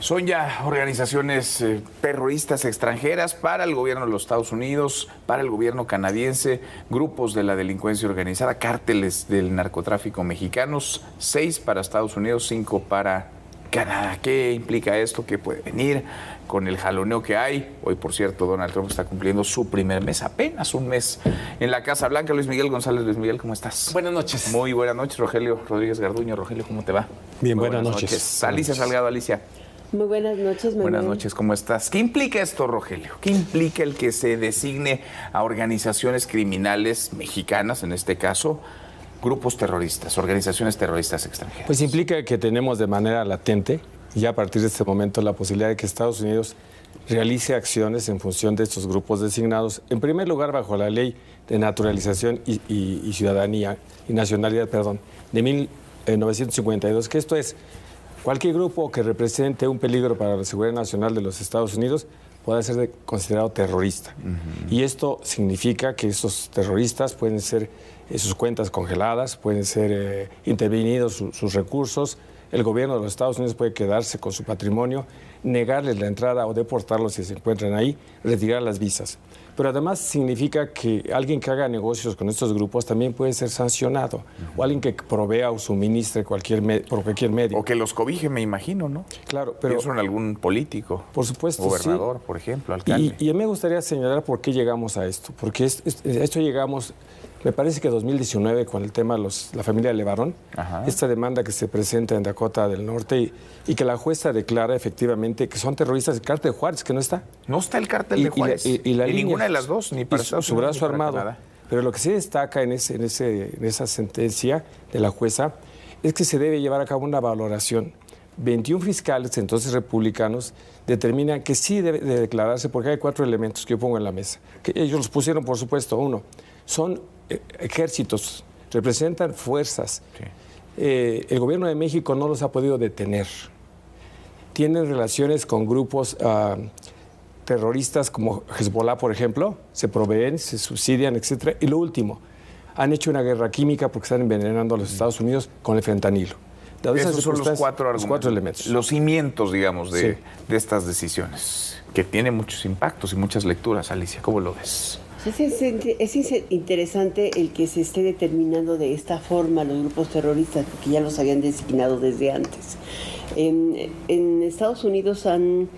Son ya organizaciones terroristas extranjeras para el gobierno de los Estados Unidos, para el gobierno canadiense, grupos de la delincuencia organizada, cárteles del narcotráfico mexicanos, 6 para Estados Unidos, 5 para Canadá. ¿Qué implica esto? ¿Qué puede venir con el jaloneo que hay? Hoy, por cierto, Donald Trump está cumpliendo su primer mes, apenas un mes en la Casa Blanca. Luis Miguel González. Luis Miguel, ¿cómo estás? Buenas noches. Muy buenas noches, Rogelio Rodríguez Garduño. Rogelio, ¿cómo te va? Bien, buenas noches. Alicia Salgado. Alicia. Muy buenas noches, Manuel. Buenas noches, ¿cómo estás? ¿Qué implica esto, Rogelio? ¿Qué implica el que se designe a organizaciones criminales mexicanas, en este caso, grupos terroristas, organizaciones terroristas extranjeras? Pues implica que tenemos de manera latente, ya a partir de este momento, la posibilidad de que Estados Unidos realice acciones en función de estos grupos designados, en primer lugar bajo la ley de naturalización y ciudadanía, y nacionalidad, perdón, de 1952, que esto es, cualquier grupo que represente un peligro para la seguridad nacional de los Estados Unidos puede ser considerado terrorista. Y esto significa que estos terroristas pueden ser sus cuentas congeladas, pueden ser intervenidos sus recursos, el gobierno de los Estados Unidos puede quedarse con su patrimonio, negarles la entrada o deportarlos si se encuentran ahí, retirar las visas. Pero además significa que alguien que haga negocios con estos grupos también puede ser sancionado, o alguien que provea o suministre por cualquier medio. O que los cobije, me imagino, ¿no? Claro, pero... Pienso en algún político. Por supuesto, gobernador, sí. Por ejemplo, alcalde. Y me gustaría señalar por qué llegamos a esto. Porque esto llegamos, me parece que 2019, con el tema de la familia Levarón, esta demanda que se presenta en Dakota del Norte y que la jueza declara efectivamente que son terroristas del cártel de Juárez, que no está. No está el cártel de Juárez. Y ninguna de las dos, ni para Estados su Unidos, brazo ni para armado. Canadá. Pero lo que se destaca en esa sentencia de la jueza es que se debe llevar a cabo una valoración. 21 fiscales, entonces republicanos, determinan que sí debe de declararse, porque hay 4 elementos que yo pongo en la mesa. Que ellos los pusieron, por supuesto. Uno, son ejércitos, representan fuerzas. Sí. El gobierno de México no los ha podido detener. Tienen relaciones con grupos terroristas como Hezbollah, por ejemplo, se proveen, se subsidian, etc. Y lo último, han hecho una guerra química porque están envenenando a los Estados Unidos con el fentanilo. Esos son los cuatro elementos. Los cimientos, digamos, de estas decisiones, que tienen muchos impactos y muchas lecturas. Alicia, ¿cómo lo ves? Es interesante el que se esté determinando de esta forma los grupos terroristas, porque ya los habían designado desde antes. En Estados Unidos han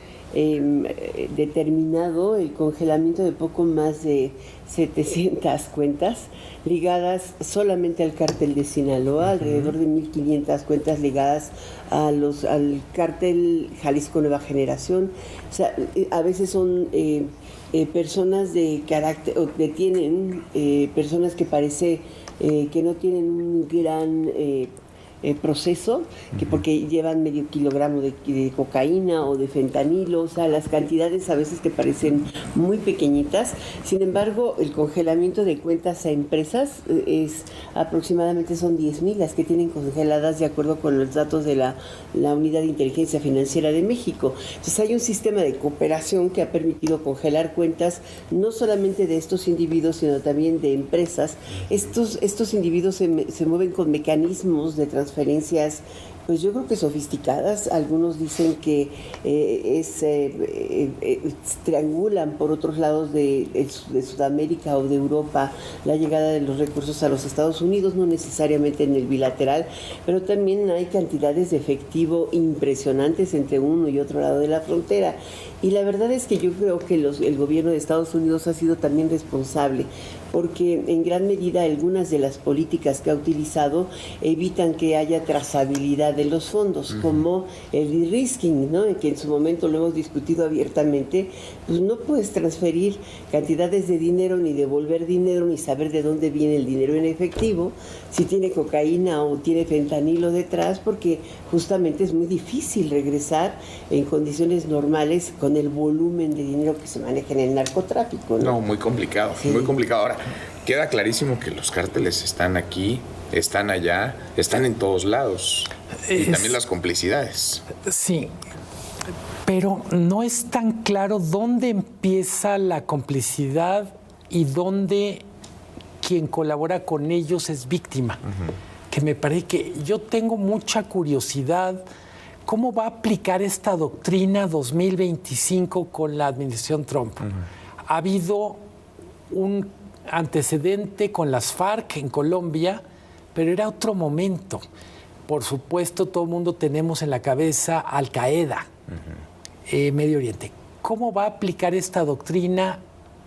determinado el congelamiento de poco más de 700 cuentas ligadas solamente al cártel de Sinaloa, alrededor de 1.500 cuentas ligadas al cártel Jalisco Nueva Generación. O sea, a veces son personas de carácter, o detienen personas que parece que no tienen un gran proceso, que porque llevan medio kilogramo de cocaína o de fentanilo, o sea, las cantidades a veces que parecen muy pequeñitas. Sin embargo, el congelamiento de cuentas a empresas es aproximadamente son 10,000 las que tienen congeladas de acuerdo con los datos de la Unidad de Inteligencia Financiera de México. Entonces hay un sistema de cooperación que ha permitido congelar cuentas no solamente de estos individuos, sino también de empresas. Estos individuos se mueven con mecanismos de transferencias, pues yo creo que sofisticadas. Algunos dicen que triangulan por otros lados de Sudamérica o de Europa la llegada de los recursos a los Estados Unidos, no necesariamente en el bilateral, pero también hay cantidades de efectivo impresionantes entre uno y otro lado de la frontera. Y la verdad es que yo creo que el gobierno de Estados Unidos ha sido también responsable, porque en gran medida algunas de las políticas que ha utilizado evitan que haya trazabilidad de los fondos, como el de-risking, ¿no? Que en su momento lo hemos discutido abiertamente. Pues no puedes transferir cantidades de dinero, ni devolver dinero, ni saber de dónde viene el dinero en efectivo, si tiene cocaína o tiene fentanilo detrás, porque justamente es muy difícil regresar en condiciones normales con el volumen de dinero que se maneja en el narcotráfico, ¿no? No, muy complicado, sí. Muy complicado. Ahora, queda clarísimo que los cárteles están aquí, están allá, están en todos lados. Y también las complicidades. Sí, pero no es tan claro dónde empieza la complicidad y dónde quien colabora con ellos es víctima. Que me parece que yo tengo mucha curiosidad ¿cómo va a aplicar esta doctrina 2025 con la administración Trump? Ha habido un antecedente con las FARC en Colombia, pero era otro momento. Por supuesto, todo el mundo tenemos en la cabeza Al Qaeda, Medio Oriente. ¿Cómo va a aplicar esta doctrina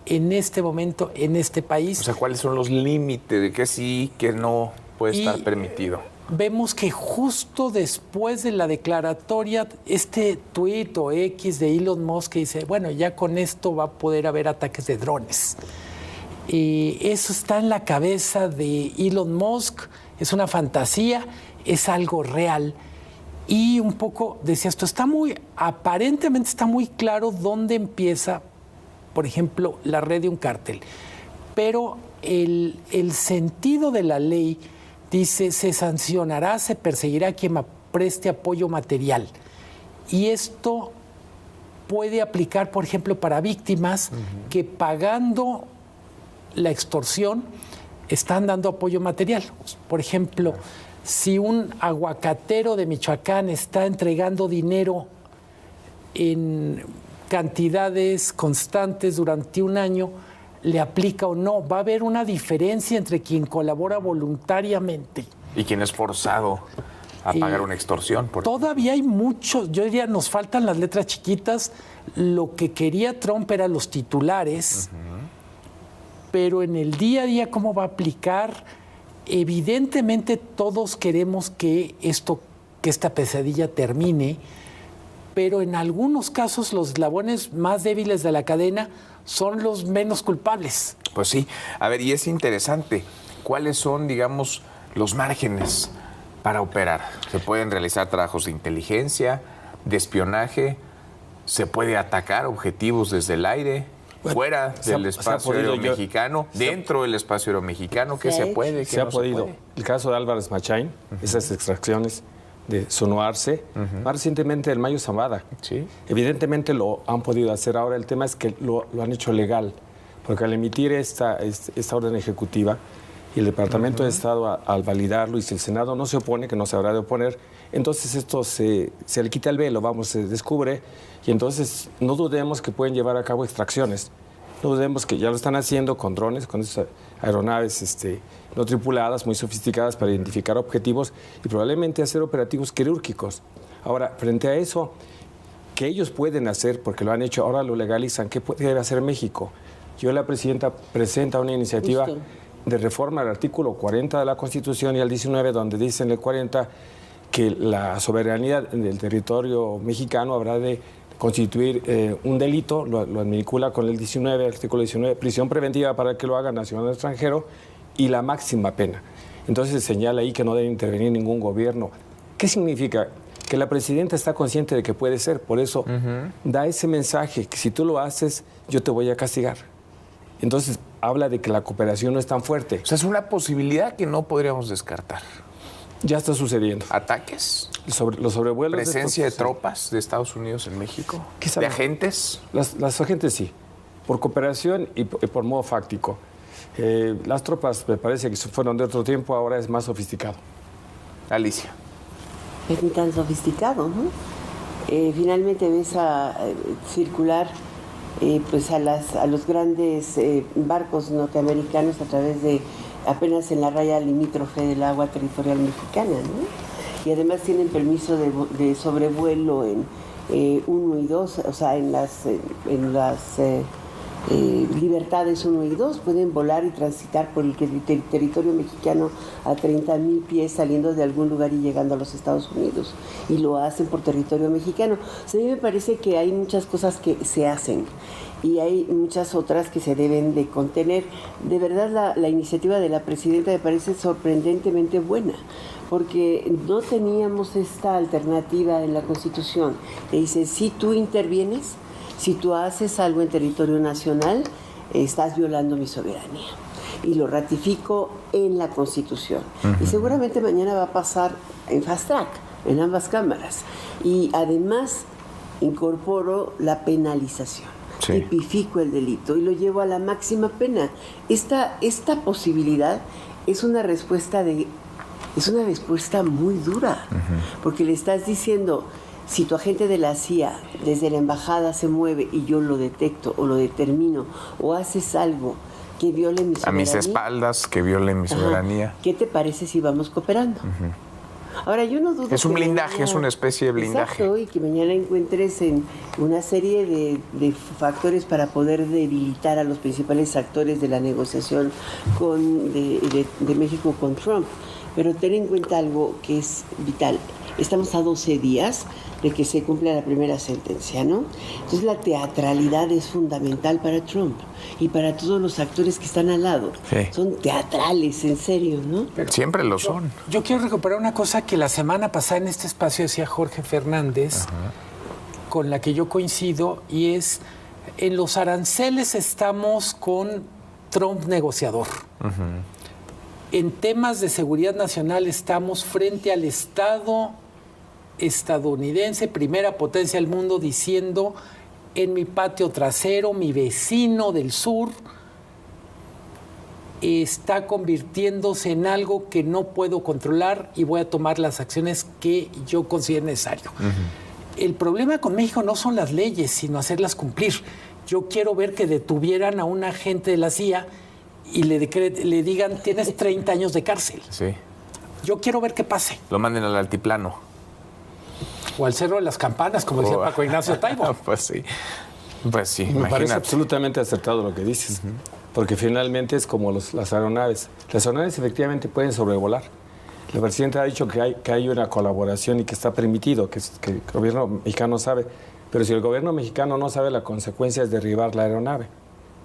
en este momento, en este país? O sea, ¿cuáles son los límites de qué sí, qué no puede estar permitido? Vemos que justo después de la declaratoria, este tuit o X de Elon Musk que dice, bueno, ya con esto va a poder haber ataques de drones. Eso está en la cabeza de Elon Musk, es una fantasía, es algo real. Y un poco, decía esto, aparentemente está muy claro dónde empieza, por ejemplo, la red de un cártel. Pero el sentido de la ley dice, se sancionará, se perseguirá a quien preste apoyo material. Y esto puede aplicar, por ejemplo, para víctimas que pagando la extorsión están dando apoyo material. Por ejemplo, si un aguacatero de Michoacán está entregando dinero en cantidades constantes durante un año, le aplica o no. Va a haber una diferencia entre quien colabora voluntariamente y quien es forzado a pagar una extorsión. Todavía hay muchos, yo diría, nos faltan las letras chiquitas. Lo que quería Trump eran los titulares, pero en el día a día, ¿cómo va a aplicar? Evidentemente todos queremos que esta pesadilla termine, pero en algunos casos los eslabones más débiles de la cadena son los menos culpables. Pues sí. A ver, y es interesante. ¿Cuáles son, digamos, los márgenes para operar? ¿Se pueden realizar trabajos de inteligencia, de espionaje? ¿Se puede atacar objetivos desde el aire? Fuera del espacio aéreo mexicano, dentro del espacio aéreo mexicano, ¿qué se puede? Se ha podido. El caso de Álvarez Machain, esas extracciones de Sonoarse, más recientemente el Mayo Zambada. Sí. Evidentemente lo han podido hacer. Ahora el tema es que lo han hecho legal, porque al emitir esta orden ejecutiva y el Departamento de Estado al validarlo, y si el Senado no se opone, que no se habrá de oponer, entonces esto se le quita el velo, se descubre, y entonces no dudemos que pueden llevar a cabo extracciones. No dudemos que ya lo están haciendo con drones, con esas aeronaves no tripuladas, muy sofisticadas para identificar objetivos y probablemente hacer operativos quirúrgicos. Ahora, frente a eso, que ellos pueden hacer, porque lo han hecho, ahora lo legalizan, ¿qué debe hacer México? La presidenta presenta una iniciativa de reforma al artículo 40 de la Constitución y al 19, donde dice en el 40 que la soberanía del territorio mexicano habrá de constituir un delito, lo vincula con el 19, artículo 19, prisión preventiva para que lo haga nacional extranjero y la máxima pena. Entonces se señala ahí que no debe intervenir ningún gobierno. ¿Qué significa? Que la presidenta está consciente de que puede ser, por eso da ese mensaje, que si tú lo haces, yo te voy a castigar. Entonces habla de que la cooperación no es tan fuerte. O sea, es una posibilidad que no podríamos descartar. Ya está sucediendo. ¿Ataques? Los sobrevuelos. ¿Presencia de tropas de Estados Unidos en México? ¿De agentes? Las agentes sí, por cooperación y por modo fáctico. Las tropas me parece que fueron de otro tiempo, ahora es más sofisticado. Alicia. Es ni tan sofisticado, ¿no? Finalmente ves a circular pues a los grandes barcos norteamericanos a través de apenas en la raya limítrofe del agua territorial mexicana, ¿no? Y además tienen permiso de sobrevuelo en 1 y 2, o sea, en las libertades 1 y 2, pueden volar y transitar por el territorio mexicano a 30,000 pies saliendo de algún lugar y llegando a los Estados Unidos, y lo hacen por territorio mexicano. O sea, a mí me parece que hay muchas cosas que se hacen y hay muchas otras que se deben de contener. De verdad, la iniciativa de la presidenta me parece sorprendentemente buena, porque no teníamos esta alternativa en la Constitución, que dice, si tú intervienes, si tú haces algo en territorio nacional, estás violando mi soberanía. Y lo ratifico en la Constitución. Y seguramente mañana va a pasar en fast track, en ambas cámaras. Y además incorporo la penalización. Sí. Tipifico el delito y lo llevo a la máxima pena. Esta posibilidad es una respuesta muy dura, porque le estás diciendo, si tu agente de la CIA desde la embajada se mueve y yo lo detecto o lo determino, o haces algo que viole mi soberanía. A mis espaldas, que viole mi soberanía. ¿Qué te parece si vamos cooperando? Ahora, yo no dudo. Es un que blindaje, mañana, es una especie de blindaje. Exacto, y que mañana encuentres en una serie de factores para poder debilitar a los principales actores de la negociación de México con Trump. Pero ten en cuenta algo que es vital. Estamos a 12 días de que se cumpla la primera sentencia, ¿no? Entonces la teatralidad es fundamental para Trump y para todos los actores que están al lado. Sí. Son teatrales, en serio, ¿no? Pero siempre lo son. Yo quiero recuperar una cosa que la semana pasada en este espacio decía Jorge Fernández, con la que yo coincido, y es, en los aranceles estamos con Trump negociador. En temas de seguridad nacional estamos frente al Estado estadounidense, primera potencia del mundo, diciendo: en mi patio trasero, mi vecino del sur está convirtiéndose en algo que no puedo controlar y voy a tomar las acciones que yo considere necesario. El problema con México no son las leyes, sino hacerlas cumplir. Yo quiero ver que detuvieran a un agente de la CIA y le digan: tienes 30 años de cárcel. Sí. Yo quiero ver qué pase. Lo manden al altiplano. O al Cerro de las Campanas, como decía Paco Ignacio Taibo. Pues sí. Pues sí, Me parece imagínate. absolutamente acertado lo que dices, porque finalmente es como las aeronaves. Las aeronaves efectivamente pueden sobrevolar. La presidenta ha dicho que hay una colaboración y que está permitido, que el gobierno mexicano sabe, pero si el gobierno mexicano no sabe la consecuencia es derribar la aeronave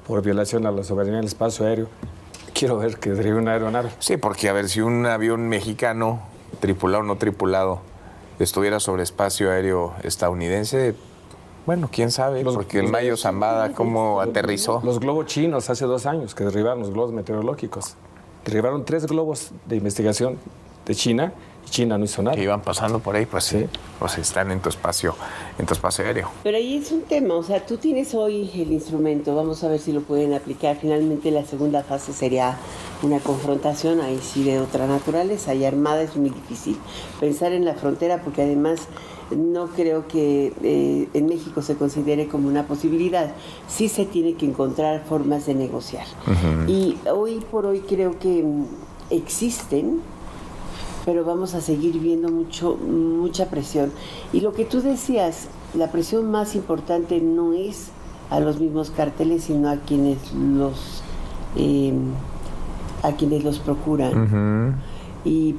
por violación a la soberanía del espacio aéreo, quiero ver que derribe una aeronave. Sí, porque a ver, si un avión mexicano, tripulado o no tripulado, estuviera sobre espacio aéreo estadounidense, bueno, quién sabe, porque el Mayo Zambada, ¿cómo aterrizó? Los globos chinos hace 2 años que derribaron los globos meteorológicos. Derribaron 3 globos de investigación de China y China no hizo nada. Que iban pasando por ahí, pues Sí. pues están en tu espacio aéreo. Pero ahí es un tema, o sea, tú tienes hoy el instrumento, vamos a ver si lo pueden aplicar. Finalmente la segunda fase sería una confrontación, ahí sí de otra naturaleza, y armada es muy difícil. Pensar en la frontera, porque además no creo que en México se considere como una posibilidad. Sí se tiene que encontrar formas de negociar. Y hoy por hoy creo que existen, pero vamos a seguir viendo mucha presión. Y lo que tú decías, la presión más importante no es a los mismos cárteles, sino a quienes los procuran. Y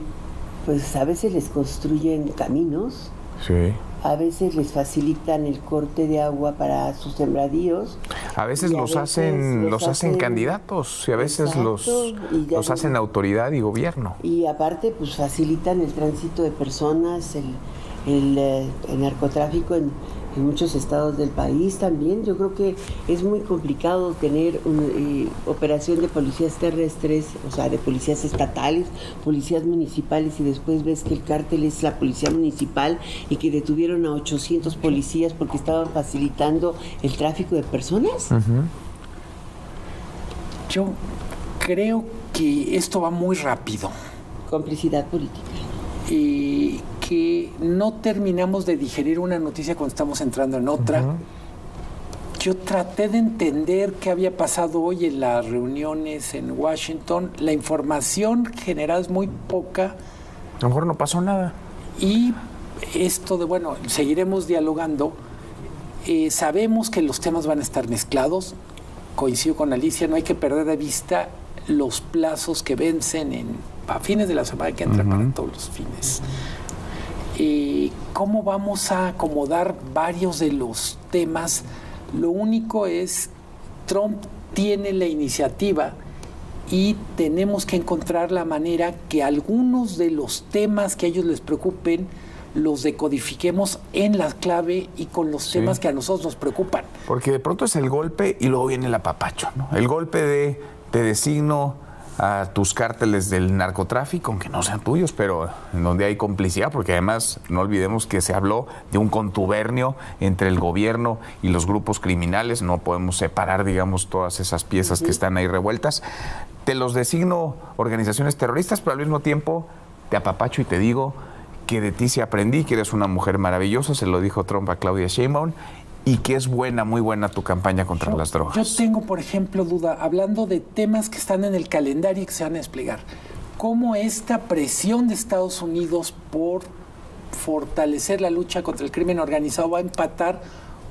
pues a veces les construyen caminos, Sí. a veces les facilitan el corte de agua para sus sembradíos. A veces y los hacen candidatos y a veces Exacto, y ya los hacen autoridad y gobierno. Y aparte, pues facilitan el tránsito de personas, el narcotráfico en muchos estados del país también. Yo creo que es muy complicado tener una operación de policías terrestres, o sea, de policías estatales, policías municipales, y después ves que el cártel es la policía municipal y que detuvieron a 800 policías porque estaban facilitando el tráfico de personas. Yo creo que esto va muy rápido. Complicidad política. Y que no terminamos de digerir una noticia cuando estamos entrando en otra. Yo traté de entender qué había pasado hoy en las reuniones en Washington. La información generada es muy poca. A lo mejor no pasó nada. Y esto de, bueno, seguiremos dialogando. Sabemos que los temas van a estar mezclados. Coincido con Alicia, no hay que perder de vista los plazos que vencen a fines de la semana que entra para todos los fines. ¿Cómo vamos a acomodar varios de los temas? Lo único es, Trump tiene la iniciativa y tenemos que encontrar la manera que algunos de los temas que a ellos les preocupen los decodifiquemos en la clave y con los temas que a nosotros nos preocupan. Porque de pronto es el golpe y luego viene el apapacho, ¿no? El golpe de te designo a tus cárteles del narcotráfico, aunque no sean tuyos, pero en donde hay complicidad, porque además no olvidemos que se habló de un contubernio entre el gobierno y los grupos criminales. No podemos separar, digamos, todas esas piezas que están ahí revueltas. Te los designo organizaciones terroristas, pero al mismo tiempo te apapacho y te digo que de ti sí aprendí, que eres una mujer maravillosa, se lo dijo Trump a Claudia Sheinbaum, y que es buena, muy buena tu campaña contra las drogas. Yo tengo, por ejemplo, duda, hablando de temas que están en el calendario y que se van a desplegar, cómo esta presión de Estados Unidos por fortalecer la lucha contra el crimen organizado va a empatar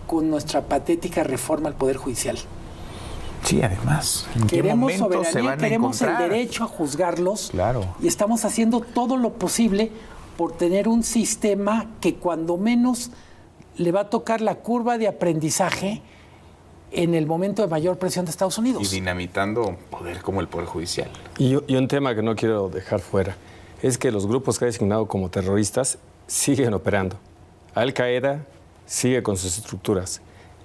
con nuestra patética reforma al Poder Judicial. Sí, además. ¿En qué Queremos momento se soberanía, van a queremos el encontrar? derecho a juzgarlos. Claro. Y estamos haciendo todo lo posible por tener un sistema que cuando menos le va a tocar la curva de aprendizaje en el momento de mayor presión de Estados Unidos. Y dinamitando poder como el Poder Judicial. Y un tema que no quiero dejar fuera es que los grupos que ha designado como terroristas siguen operando. Al-Qaeda sigue con sus estructuras.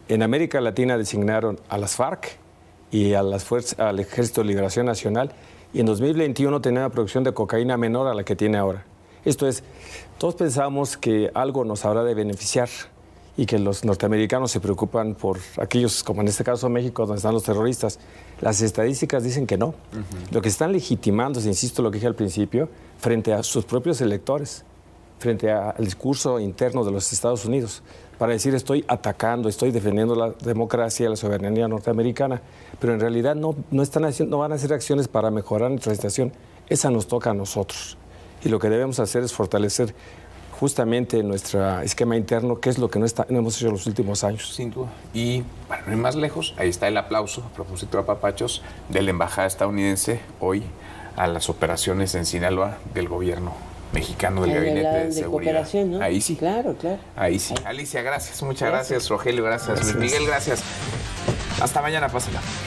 En América Latina designaron a las FARC y a las al Ejército de Liberación Nacional, y en 2021 tenía una producción de cocaína menor a la que tiene ahora. Esto es, todos pensamos que algo nos habrá de beneficiar y que los norteamericanos se preocupan por aquellos, como en este caso México, donde están los terroristas. Las estadísticas dicen que no. Lo que están legitimando, insisto lo que dije al principio, frente a sus propios electores, frente al discurso interno de los Estados Unidos, para decir estoy atacando, estoy defendiendo la democracia, la soberanía norteamericana, pero en realidad no van a hacer acciones para mejorar nuestra situación. Esa nos toca a nosotros. Y lo que debemos hacer es fortalecer justamente nuestro esquema interno, que es lo que no hemos hecho en los últimos años. Sin duda. Y para no ir más lejos, ahí está el aplauso, a propósito de papachos, de la embajada estadounidense hoy a las operaciones en Sinaloa del gobierno mexicano, del Gabinete de Seguridad. Cooperación, ¿no? Ahí sí. Claro, claro. Ahí sí. Alicia, gracias, muchas gracias. Rogelio, gracias. Luis Miguel, gracias. Hasta mañana, pásenla.